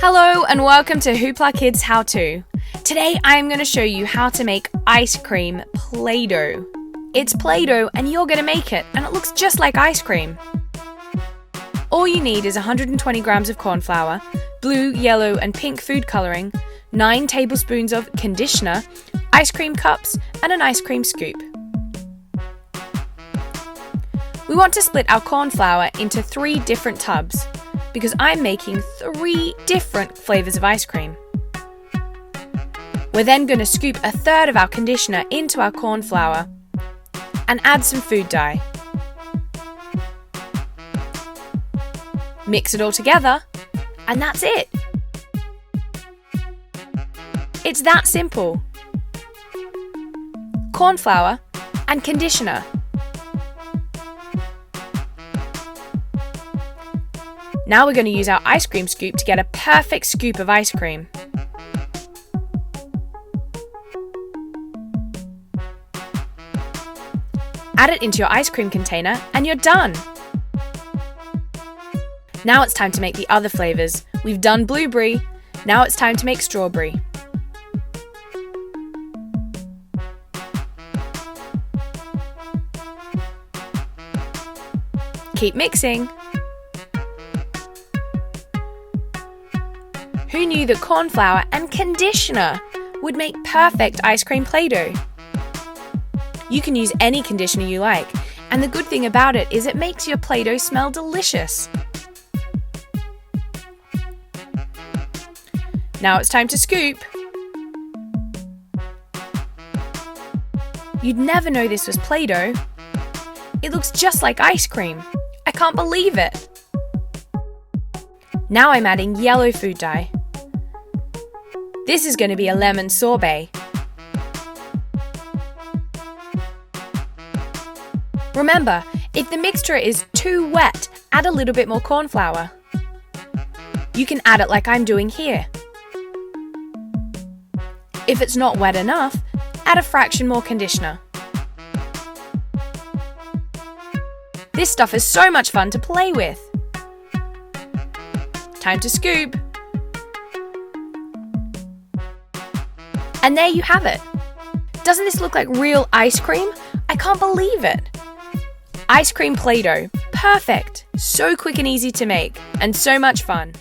Hello and welcome to HooplaKidz How To. Today I'm going to show you how to make ice cream Play Doh. It's Play Doh and you're going to make it, and it looks just like ice cream. All you need is 120 grams of corn flour, blue, yellow and pink food coloring, 9 tablespoons of conditioner, ice cream cups and an ice cream scoop. We want to split our corn flour into 3 different tubs, because I'm making 3 different flavors of ice cream. We're then going to scoop a third of our conditioner into our corn flour and add some food dye. Mix it all together and that's it. It's that simple. Corn flour and conditioner. Now we're going to use our ice cream scoop to get a perfect scoop of ice cream. Add it into your ice cream container and you're done! Now it's time to make the other flavors. We've done blueberry, now it's time to make strawberry. Keep mixing. Who knew that corn flour and conditioner would make perfect ice cream Play Doh? You can use any conditioner you like, and the good thing about it is it makes your Play Doh smell delicious. Now it's time to scoop. You'd never know this was Play Doh. It looks just like ice cream. I can't believe it. Now I'm adding yellow food dye. This is going to be a lemon sorbet. Remember, if the mixture is too wet, add a little bit more corn flour. You can add it like I'm doing here. If it's not wet enough, add a fraction more conditioner. This stuff is so much fun to play with. Time to scoop. And there you have it. Doesn't this look like real ice cream? I can't believe it. Ice cream Play Doh. Perfect. So quick and easy to make, and so much fun.